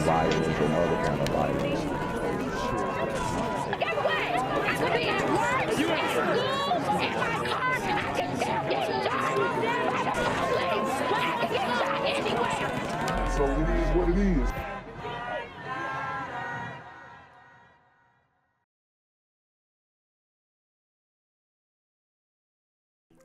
violence and other kind of violence. Get away! I could be at work, at school, in my car, and I can still get shot by the police. But I can get shot anywhere. So it is what it is.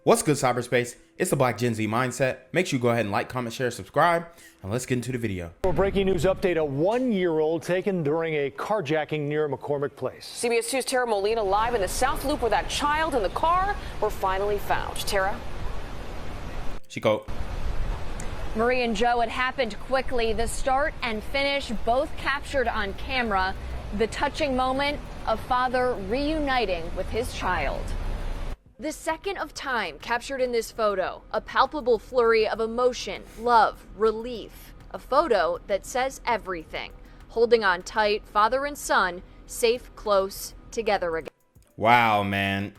What's good, cyberspace? It's the Black Gen Z Mindset. Make sure you go ahead and like, comment, share, subscribe, and let's get into the video. For a breaking news update, a one-year-old taken during a carjacking near McCormick Place. CBS 2's Tara Molina live in the South Loop where that child and the car were finally found. Tara? Chico. Marie and Joe, it happened quickly. The start and finish both captured on camera. The touching moment of father reuniting with his child. The second of time captured in this photo, a palpable flurry of emotion, love, relief. A photo that says everything. Holding on tight, father and son, safe, close, together again. Wow, man.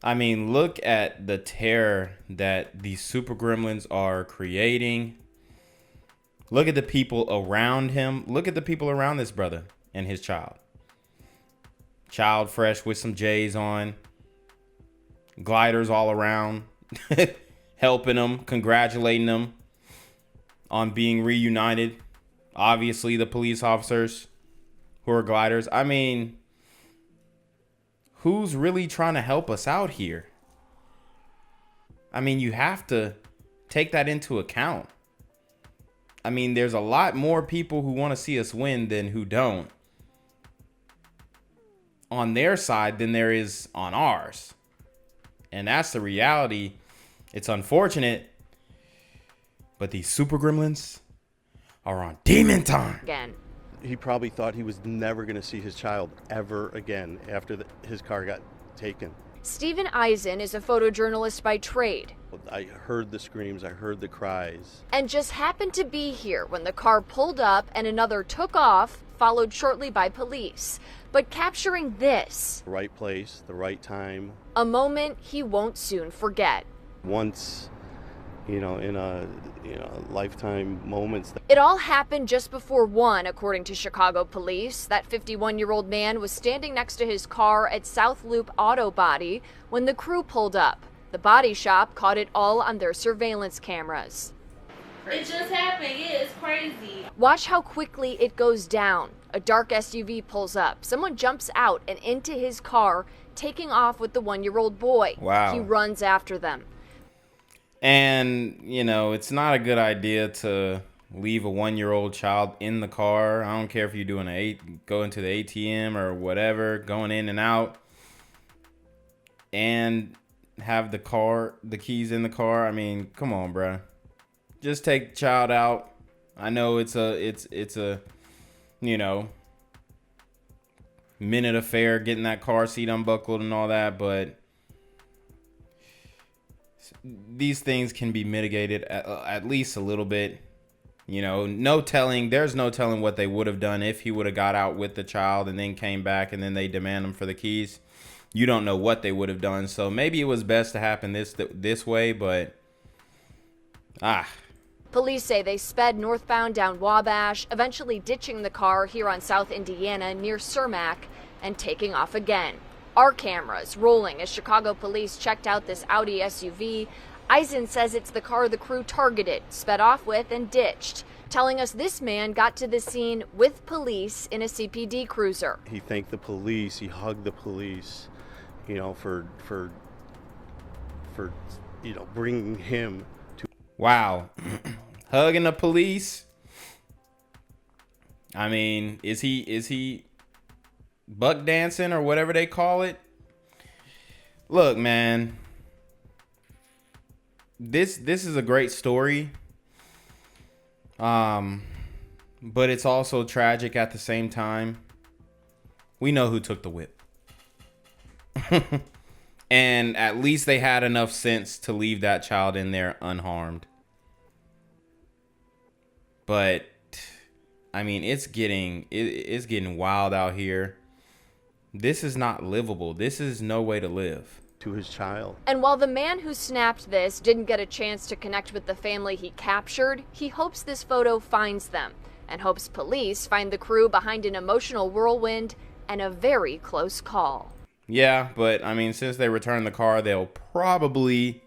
I mean, look at the terror that these super gremlins are creating. Look at the people around him. Look at the people around this brother and his child. Child fresh with some J's on. Gliders all around. Helping them, congratulating them on being reunited. Obviously, the police officers who are gliders. I mean, who's really trying to help us out here? I mean, you have to take that into account. I mean, there's a lot more people who want to see us win than who don't on their side than there is on ours. And that's the reality. It's unfortunate, but these super gremlins are on demon time. Again. He probably thought he was never going to see his child ever again after his car got taken. Stephen Eisen is a photojournalist by trade. I heard the screams, I heard the cries. And just happened to be here when the car pulled up and another took off, followed shortly by police. But capturing this. The right place, the right time. A moment he won't soon forget. Once, in a lifetime moments. It all happened just before 1, according to Chicago police. That 51-year-old man was standing next to his car at South Loop Auto Body when the crew pulled up. The body shop caught it all on their surveillance cameras. It just happened. Yeah, it's crazy. Watch how quickly it goes down. A dark SUV pulls up. Someone jumps out and into his car, taking off with the 1-year-old boy. Wow. He runs after them. And, it's not a good idea to leave a 1-year-old child in the car. I don't care if you're doing going to the ATM or whatever, going in and out, and have the keys in the car. I mean, come on, bruh. Just take the child out. I know it's a minute affair getting that car seat unbuckled and all that, but these things can be mitigated at least a little bit. There's no telling what they would have done if he would have got out with the child and then came back and then they demand him for the keys. You don't know what they would have done. So maybe it was best to happen this way, but Police say they sped northbound down Wabash, eventually ditching the car here on South Indiana near Cermak and taking off again. Our cameras rolling as Chicago police checked out this Audi SUV. Eisen says it's the car the crew targeted, sped off with, and ditched, telling us this man got to the scene with police in a CPD cruiser. He thanked the police, he hugged the police, for bringing him to. Wow. Hugging the police. I mean, is he buck dancing or whatever they call it? Look, man. This is a great story. But it's also tragic at the same time. We know who took the whip. And at least they had enough sense to leave that child in there unharmed. But I mean, it's getting wild out here. This is not livable. This is no way to live. to his child. And while the man who snapped this didn't get a chance to connect with the family he captured, he hopes this photo finds them and hopes police find the crew behind an emotional whirlwind and a very close call. Yeah, but I mean, since they returned the car, they'll probably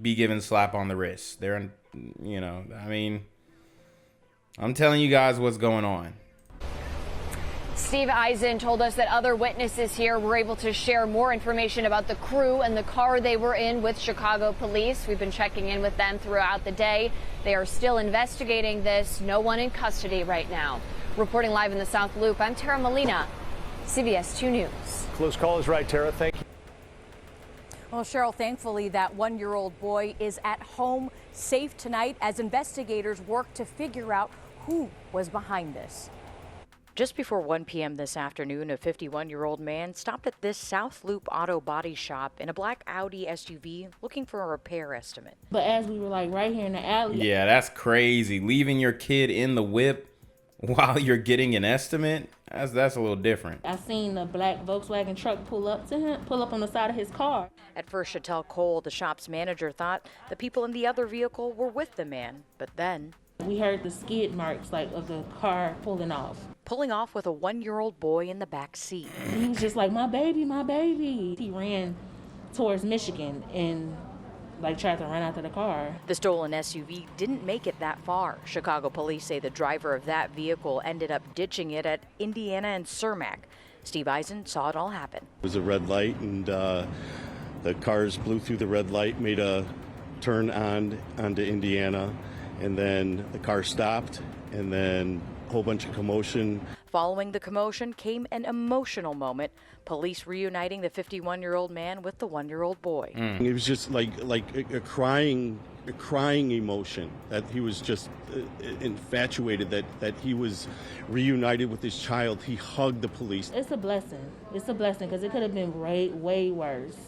be given slap on the wrist. They're, you know, I mean, I'm telling you guys what's going on. Steve Eisen told us that other witnesses here were able to share more information about the crew and the car they were in with Chicago police. We've been checking in with them throughout the day. They are still investigating this. No one in custody right now. Reporting live in the South Loop, I'm Tara Molina, CBS 2 News. Close call is right, Tara. Thank you. Well, Cheryl, thankfully that one-year-old boy is at home safe tonight as investigators work to figure out who was behind this. Just before 1 p.m. this afternoon, a 51-year-old man stopped at this South Loop auto body shop in a black Audi SUV looking for a repair estimate. But as we were like right here in the alley. Yeah, that's crazy. Leaving your kid in the whip while you're getting an estimate, that's a little different. I seen the black Volkswagen truck pull up on the side of his car. At first, Chantel Cole, the shop's manager, thought the people in the other vehicle were with the man, but then we heard the skid marks like of the car pulling off with a 1-year-old boy in the back seat. He was just like, my baby, my baby. He ran towards Michigan and like tried to run out of the car. The stolen SUV didn't make it that far. Chicago police say the driver of that vehicle ended up ditching it at Indiana and Cermak. Steve Eisen saw it all happen. It was a red light, and the cars blew through the red light, made a turn onto Indiana, and then the car stopped, and then a whole bunch of commotion. Following the commotion came an emotional moment. Police reuniting the 51-year-old man with the 1-year-old boy. It was just like a crying emotion, that he was just infatuated that he was reunited with his child. He hugged the police. It's a blessing. It's a blessing because it could have been way worse.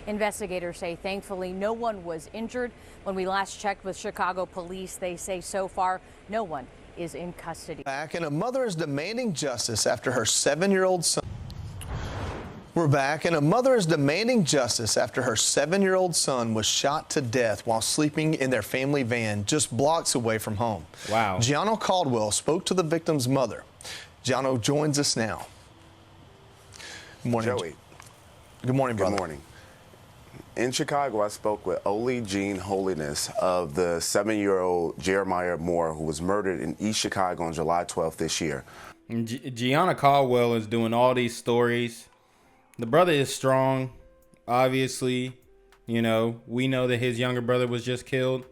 Investigators say thankfully no one was injured. When we last checked with Chicago police, they say so far no one is in custody. Back, and a mother is demanding justice after her 7-year-old son. We're back, and a mother is demanding justice after her 7-year-old son was shot to death while sleeping in their family van just blocks away from home. Wow. Gianno Caldwell spoke to the victim's mother. Gianno joins us now. Good morning, Joey. Good morning, brother. Good morning. In Chicago, I spoke with Oli Jean Holiness of the 7-year-old Jeremiah Moore, who was murdered in East Chicago on July 12th this year. Gianna Caldwell is doing all these stories. The brother is strong, obviously. You know, we know that his younger brother was just killed.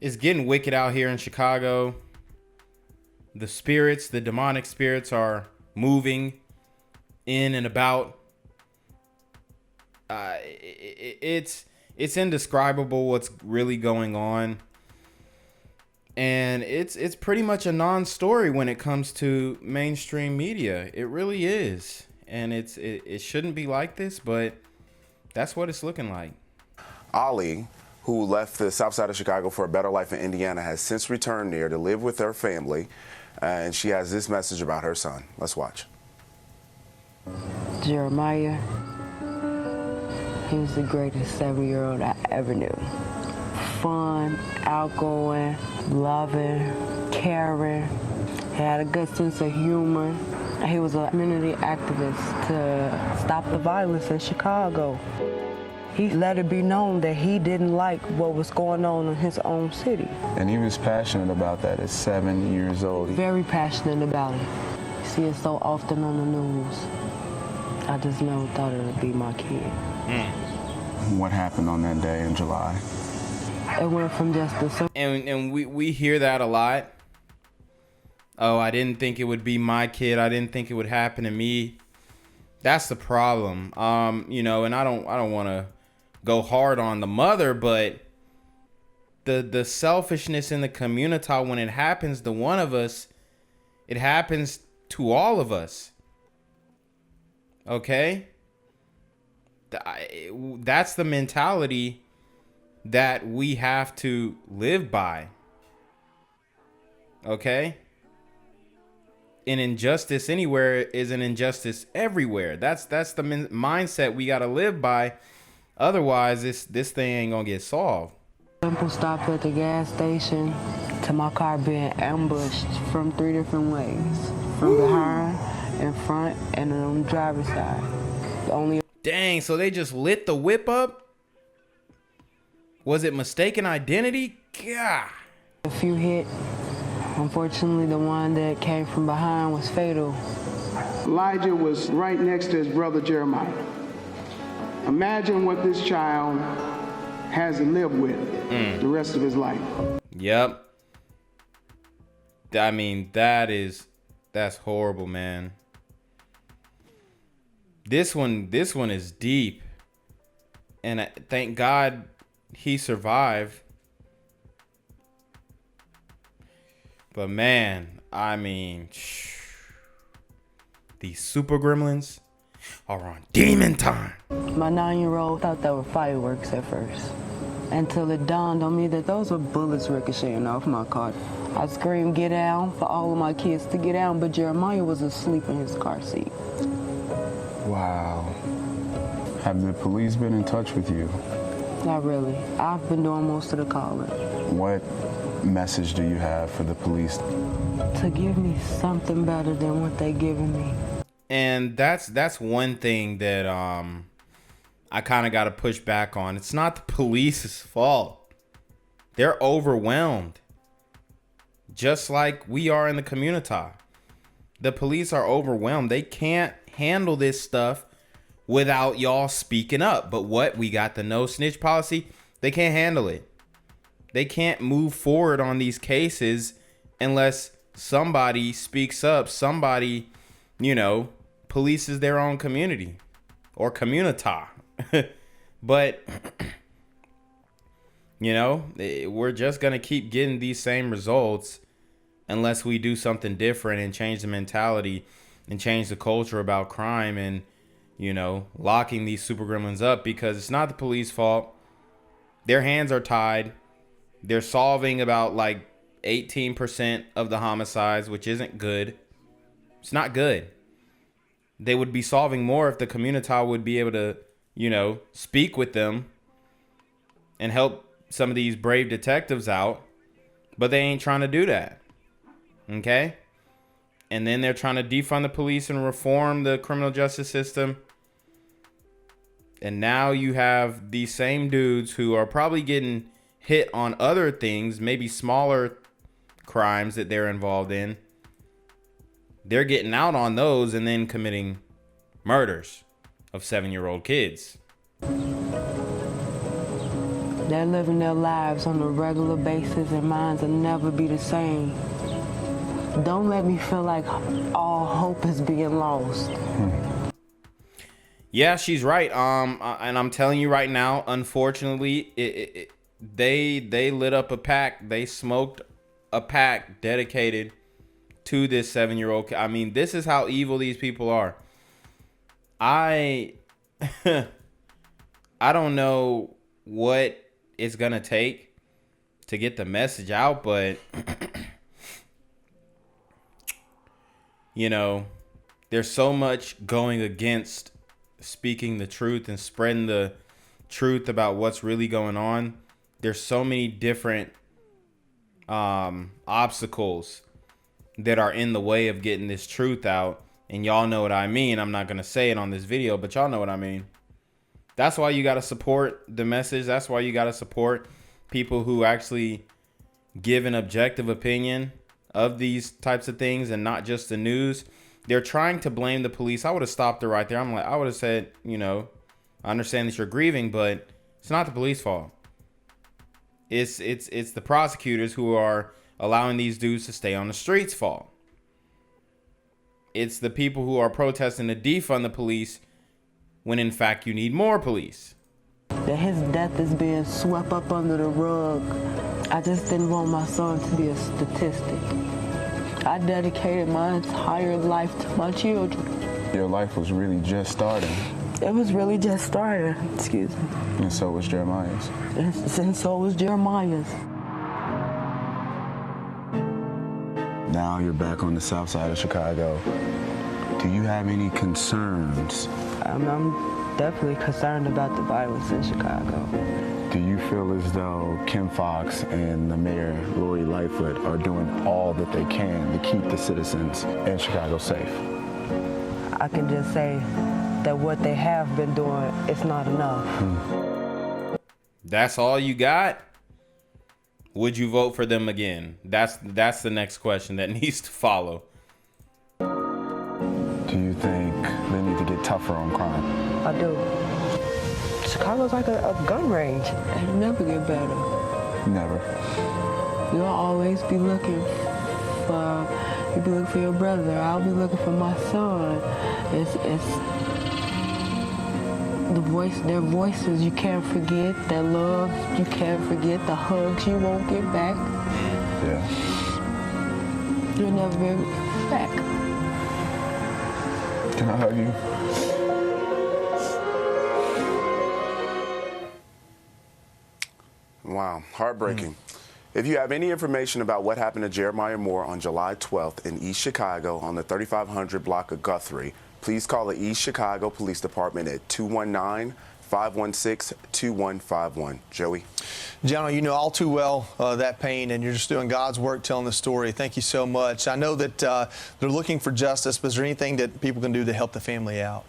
It's getting wicked out here in Chicago. The spirits, the demonic spirits are moving in and about. It's indescribable what's really going on, and it's pretty much a non-story when it comes to mainstream media. It really is, and it shouldn't be like this, but that's what it's looking like. Ollie, who left the south side of Chicago for a better life in Indiana, has since returned there to live with her family, and she has this message about her son. Let's watch. Jeremiah, he was the greatest 7-year-old I ever knew. Fun, outgoing, loving, caring, had a good sense of humor. He was a community activist to stop the violence in Chicago. He let it be known that he didn't like what was going on in his own city. And he was passionate about that at 7 years old. Very passionate about it. You see it so often on the news. I just never thought it would be my kid. What happened on that day in July? It went from just the... And we hear that a lot. Oh, I didn't think it would be my kid. I didn't think it would happen to me. That's the problem. You know, and I don't want to go hard on the mother, but the selfishness in the community, when it happens to one of us, it happens to all of us. Okay? That's the mentality that we have to live by. Okay? an injustice anywhere is an injustice everywhere. That's the mindset we got to live by. Otherwise, this thing ain't gonna get solved. Simple stop at the gas station to my car being ambushed from 3 different ways. From behind, in front, and on the driver's side. Dang, so they just lit the whip up? Was it mistaken identity? God. A few hit. Unfortunately, the one that came from behind was fatal. Elijah was right next to his brother Jeremiah. Imagine what this child has to live with the rest of his life. Yep. I mean, that's horrible, man. This one is deep. And thank God he survived. But man, I mean, these super gremlins are on demon time. My 9-year-old thought they were fireworks at first, until it dawned on me that those were bullets ricocheting off my car. I screamed, "Get down," for all of my kids to get down, but Jeremiah was asleep in his car seat. Wow. Have the police been in touch with you? Not really. I've been doing most of the calling. What message do you have for the police? To give me something better than what they giving me. And that's one thing that I kind of got to push back on. It's not the police's fault. They're overwhelmed. Just like we are in the community. The police are overwhelmed. They can't handle this stuff without y'all speaking up. But what? We got the no snitch policy. They can't handle it. They can't move forward on these cases unless somebody speaks up. Somebody, polices their own community or community. But, we're just going to keep getting these same results unless we do something different and change the mentality and change the culture about crime and, locking these super gremlins up, because it's not the police's fault. Their hands are tied. They're solving about like 18% of the homicides, which isn't good. It's not good. They would be solving more if the community would be able to, speak with them and help some of these brave detectives out. But they ain't trying to do that. Okay? And then they're trying to defund the police and reform the criminal justice system. And now you have these same dudes who are probably getting hit on other things, maybe smaller crimes that they're involved in. They're getting out on those and then committing murders of 7-year-old kids. They're living their lives on a regular basis, and mine will never be the same. Don't let me feel like all hope is being lost. Yeah, she's right. And I'm telling you right now, unfortunately, they lit up a pack. They smoked a pack dedicated to this 7-year-old. I mean, this is how evil these people are. I don't know what it's gonna take to get the message out, but there's so much going against speaking the truth and spreading the truth about what's really going on. There's so many different obstacles that are in the way of getting this truth out. And y'all know what I mean. I'm not going to say it on this video, but y'all know what I mean. That's why you got to support the message. That's why you got to support people who actually give an objective opinion of these types of things and not just the news. They're trying to blame the police. I would have stopped her right there. I would have said, I understand that you're grieving, but it's not the police's fault. It's the prosecutors who are allowing these dudes to stay on the streets' fault. It's the people who are protesting to defund the police when in fact you need more police. That his death is being swept up under the rug. I just didn't want my son to be a statistic. I dedicated my entire life to my children. Your life was really just starting. It was really just starting, excuse me. And so was Jeremiah's. And so was Jeremiah's. Now you're back on the south side of Chicago. Do you have any concerns? I'm definitely concerned about the violence in Chicago. Do you feel as though Kim Foxx and the mayor, Lori Lightfoot, are doing all that they can to keep the citizens in Chicago safe? I can just say that what they have been doing is not enough. That's all you got? Would you vote for them again? That's the next question that needs to follow. Do you think they need to get tougher on crime? I do. Chicago's like a gun range. It'll never get better. Never. You'll always be looking for, you'll be looking for your brother. I'll be looking for my son. It's their voices you can't forget, their love you can't forget, the hugs you won't get back. Yeah. You'll never be back. Can I hug you? Wow, heartbreaking. If you have any information about what happened to Jeremiah Moore on July 12th in East Chicago on the 3500 block of Guthrie, please call the East Chicago Police Department at 219-516-2151. Joey? John, you know all too well that pain, and you're just doing God's work telling the story. Thank you so much. I know that they're looking for justice, but is there anything that people can do to help the family out?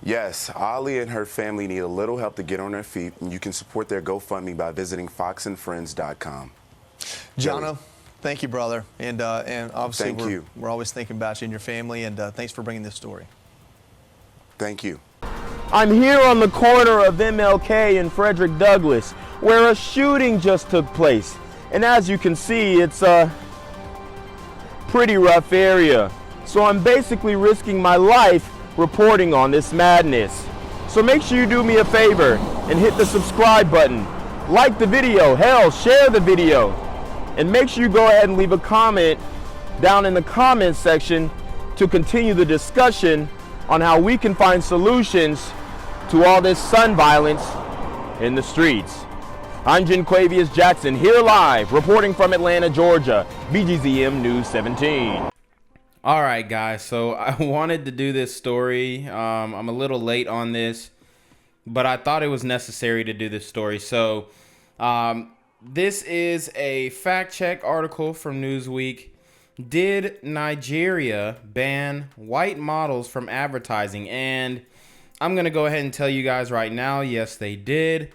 Yes, Ali and her family need a little help to get on their feet, and you can support their GoFundMe by visiting foxandfriends.com. Jono, thank you, brother. And obviously, we're always thinking about you and your family, and thanks for bringing this story. Thank you. I'm here on the corner of MLK and Frederick Douglass, where a shooting just took place. And as you can see, it's a pretty rough area. So I'm basically risking my life reporting on this madness. So make sure you do me a favor and hit the subscribe button. Like the video, hell, share the video. And make sure you go ahead and leave a comment down in the comments section to continue the discussion on how we can find solutions to all this son violence in the streets. I'm Jenquavius Jackson, here live, reporting from Atlanta, Georgia, BGZM News 17. All right, guys, so I wanted to do this story. I'm a little late on this, but I thought it was necessary to do this story. So this is a fact check article from Newsweek. Did Nigeria ban white models from advertising? And I'm going to go ahead and tell you guys right now, yes, they did.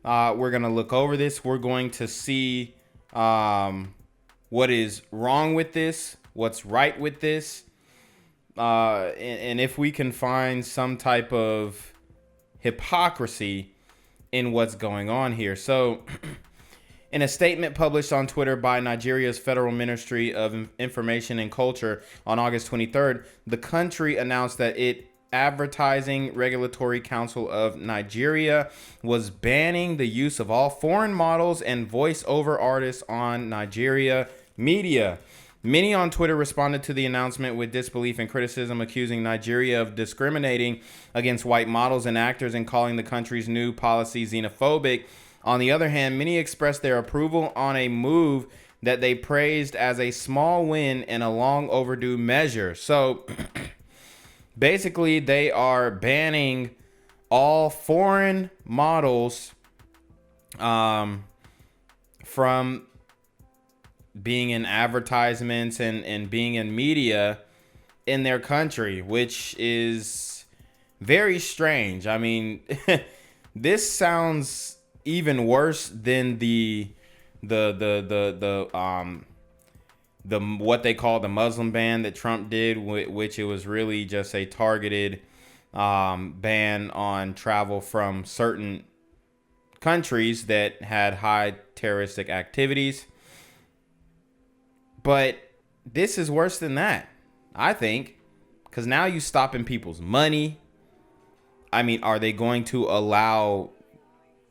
We're going to look over this. We're going to see what is wrong with this, what's right with this, and if we can find some type of hypocrisy in what's going on here. So in a statement published on Twitter by Nigeria's Federal Ministry of Information and Culture on August 23rd, the country announced that its Advertising Regulatory Council of Nigeria was banning the use of all foreign models and voice-over artists on Nigeria media. Many on Twitter responded to the announcement with disbelief and criticism, accusing Nigeria of discriminating against white models and actors and calling the country's new policy xenophobic. On the other hand, many expressed their approval on a move that they praised as a small win and a long overdue measure. So basically, they are banning all foreign models from being in advertisements and being in media in their country, which is very strange. I mean, this sounds even worse than the what they call the Muslim ban that Trump did, which it was really just a targeted ban on travel from certain countries that had high terroristic activities. But this is worse than that, I think, because now you're stopping people's money. I mean, are they going to allow,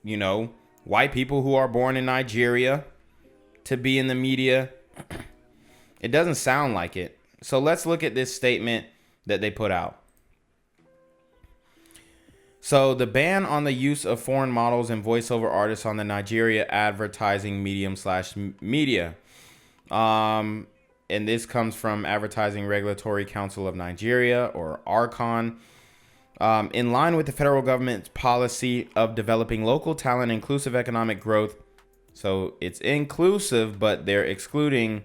you know, white people who are born in Nigeria to be in the media? It doesn't sound like it. So let's look at this statement that they put out. So the ban on the use of foreign models and voiceover artists on the Nigeria advertising medium/media. And this comes from Advertising Regulatory Council of Nigeria, or ARCON. In line with the federal government's policy of developing local talent, inclusive economic growth. So it's inclusive, but they're excluding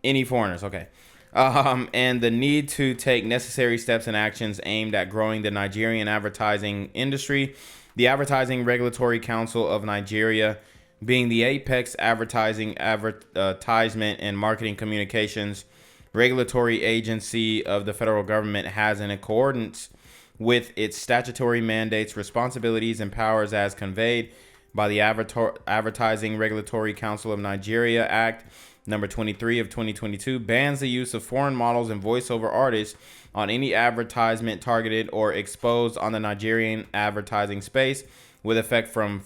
any foreigners. Okay. And the need to take necessary steps and actions aimed at growing the Nigerian advertising industry. The Advertising Regulatory Council of Nigeria, being the apex advertisement and marketing communications regulatory agency of the federal government, has, in accordance with its statutory mandates, responsibilities, and powers as conveyed by the Advertising Regulatory Council of Nigeria Act Number 23 of 2022, bans the use of foreign models and voiceover artists on any advertisement targeted or exposed on the Nigerian advertising space, with effect from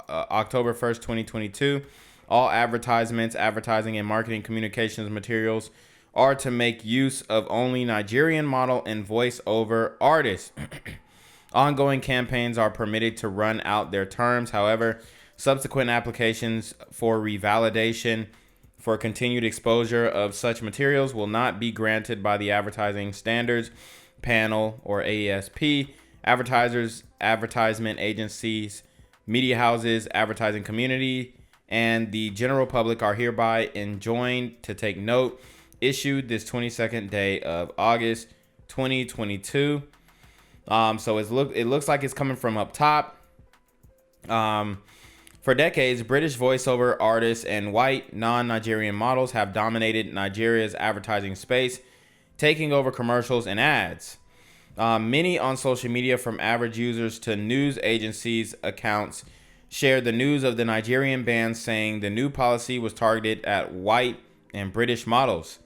October 1st, 2022. All advertisements, advertising, and marketing communications materials are to make use of only Nigerian model and voiceover artists. Ongoing campaigns are permitted to run out their terms. However, subsequent applications for revalidation for continued exposure of such materials will not be granted by the Advertising Standards Panel, or AESP. Advertisers, advertisement agencies, media houses, advertising community, and the general public are hereby enjoined to take note. Issued this 22nd day of August 2022. So it looks like it's coming from up top. For decades, British voiceover artists and white non-Nigerian models have dominated Nigeria's advertising space, taking over commercials and ads. Many on social media, from average users to news agencies' accounts, shared the news of the Nigerian ban, saying the new policy was targeted at white and British models.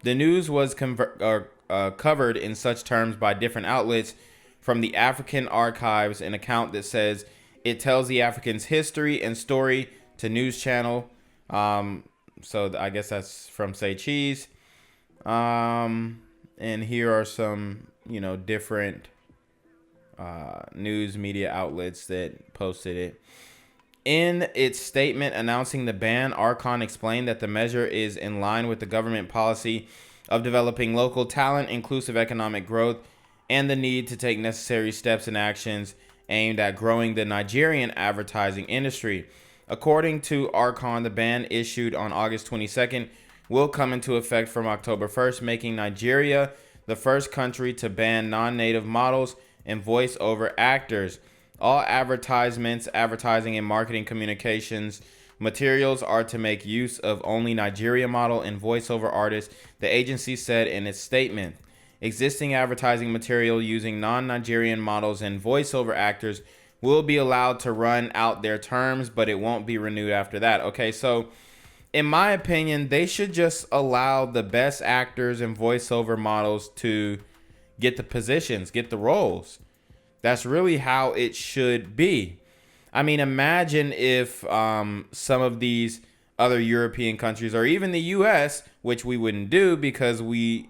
The news was covered in such terms by different outlets, from the African Archives, an account that says it tells the African's history and story, to News Channel. So I guess that's from Say Cheese. And here are some, different news media outlets that posted it. In its statement announcing the ban, ARCON explained that the measure is in line with the government policy of developing local talent, inclusive economic growth, and the need to take necessary steps and actions aimed at growing the Nigerian advertising industry. According to ARCON, the ban issued on August 22nd will come into effect from October 1st, making Nigeria the first country to ban non-native models and voice-over actors. All advertisements, advertising, and marketing communications materials are to make use of only Nigeria model and voice-over artists, the agency said in its statement. Existing advertising material using non-Nigerian models and voiceover actors will be allowed to run out their terms, but it won't be renewed after that. Okay, so in my opinion, they should just allow the best actors and voiceover models to get the positions, get the roles. That's really how it should be. I mean, imagine if some of these other European countries, or even the US, which we wouldn't do because we,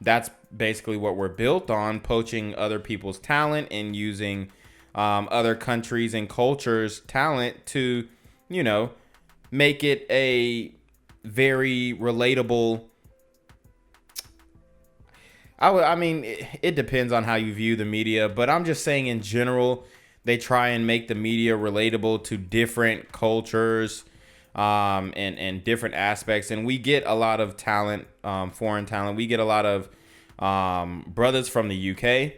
that's basically what we're built on, poaching other people's talent and using other countries' and cultures' talent to, make it a very relatable. I mean, it depends on how you view the media, but I'm just saying in general, they try and make the media relatable to different cultures and different aspects. And we get a lot of talent, foreign talent. We get a lot of brothers from the UK.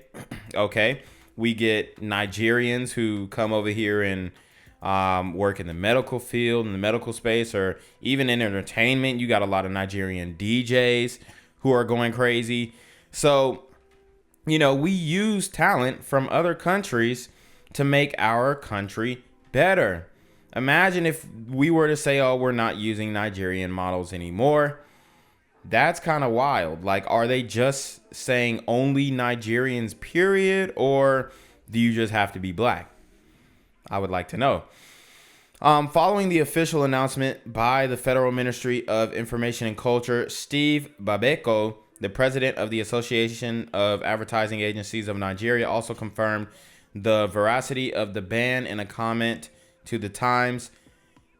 Okay. We get Nigerians who come over here and work in the medical field, in the medical space, or even in entertainment. You got a lot of Nigerian DJs who are going crazy. So, we use talent from other countries to make our country better. Imagine if we were to say, oh, we're not using Nigerian models anymore. That's kind of wild. Like, are they just saying only Nigerians, period? Or do you just have to be black? I would like to know. Following the official announcement by the Federal Ministry of Information and Culture, Steve Babeko, the president of the Association of Advertising Agencies of Nigeria, also confirmed the veracity of the ban in a comment to the Times.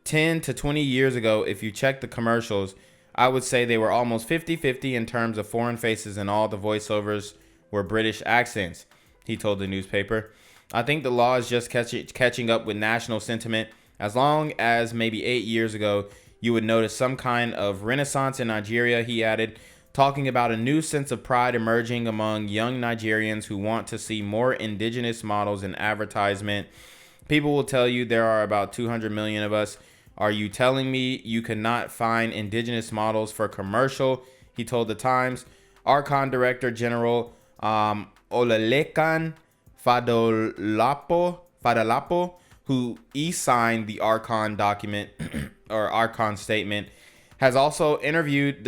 10 to 20 years ago, if you check the commercials, I would say they were almost 50-50 in terms of foreign faces, and all the voiceovers were British accents, he told the newspaper. I think the law is just catching up with national sentiment. As long as maybe 8 years ago, you would notice some kind of renaissance in Nigeria, he added, talking about a new sense of pride emerging among young Nigerians who want to see more indigenous models in advertisement. People will tell you there are about 200 million of us. Are you telling me you cannot find indigenous models for commercial? He told the Times. ARCON Director General Olalekan Fadolapo, who e-signed the ARCON document or ARCON statement, has also interviewed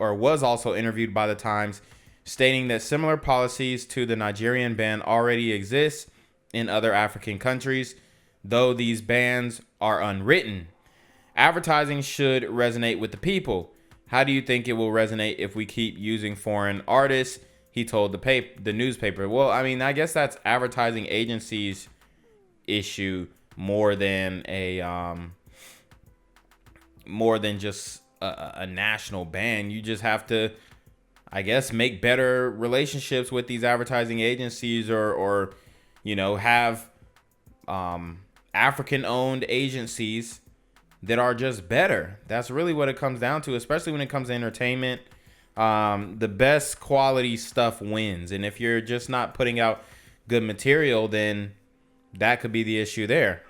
was also interviewed by the Times, stating that similar policies to the Nigerian ban already exist in other African countries, though these bans are unwritten. Advertising should resonate with the people. How do you think it will resonate if we keep using foreign artists? He told the newspaper. Well, I mean, I guess that's advertising agencies' issue more than just a national ban. You just have to, I guess, make better relationships with these advertising agencies, or have African-owned agencies that are just better. That's really what it comes down to, especially when it comes to entertainment. The best quality stuff wins, and if you're just not putting out good material, then that could be the issue there.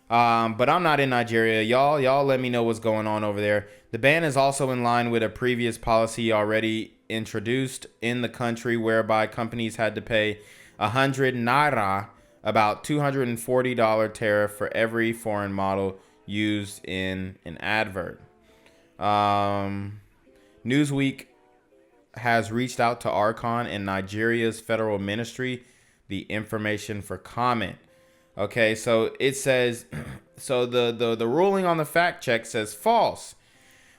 But I'm not in Nigeria. Y'all let me know what's going on over there. The ban is also in line with a previous policy already introduced in the country, whereby companies had to pay 100 naira, about $240 tariff for every foreign model used in an advert. Newsweek has reached out to ARCON and Nigeria's federal ministry, the information for comment. Okay, so it says, so the ruling on the fact check says false.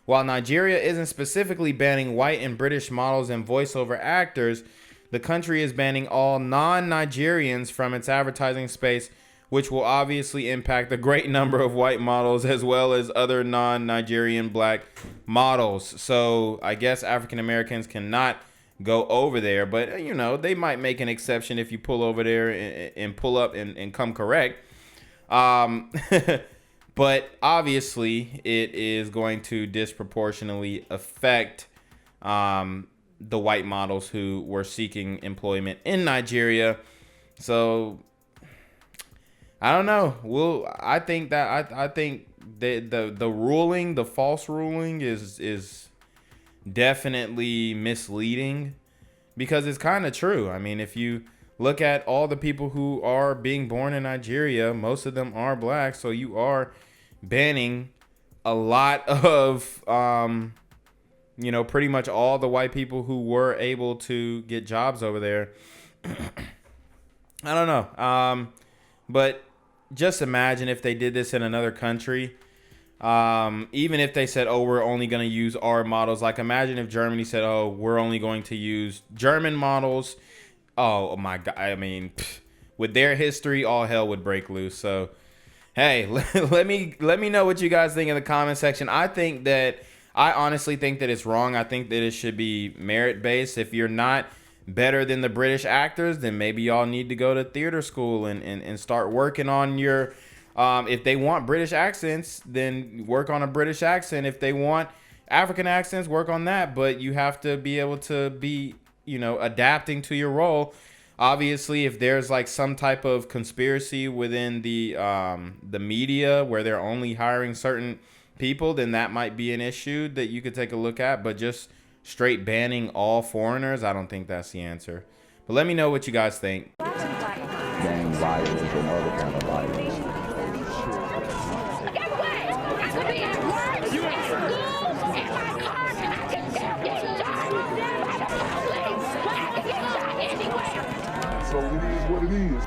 While Nigeria isn't specifically banning white and British models and voiceover actors, the country is banning all non-Nigerians from its advertising space, which will obviously impact a great number of white models as well as other non-Nigerian black models. So I guess African Americans cannot go over there, but they might make an exception if you pull over there and pull up and come correct. But obviously it is going to disproportionately affect the white models who were seeking employment in Nigeria. So I don't know. I think the ruling, the false ruling, is definitely misleading, because it's kind of true. I mean, if you look at all the people who are being born in Nigeria, most of them are black. So you are banning a lot of, pretty much all the white people who were able to get jobs over there. I don't know. But just imagine if they did this in another country. Even if they said, oh, we're only going to use our models. Like, imagine if Germany said, oh, we're only going to use German models. Oh my God. I mean, with their history, all hell would break loose. So, hey, let me know what you guys think in the comment section. I honestly think that it's wrong. I think that it should be merit-based. If you're not better than the British actors, then maybe y'all need to go to theater school and start working on your... if they want British accents, then work on a British accent. If they want African accents, work on that. But you have to be able to be, adapting to your role. Obviously, if there's like some type of conspiracy within the media where they're only hiring certain people, then that might be an issue that you could take a look at. But just straight banning all foreigners, I don't think that's the answer. But let me know what you guys think. Gang violence and other kind of violence. So it is what it is.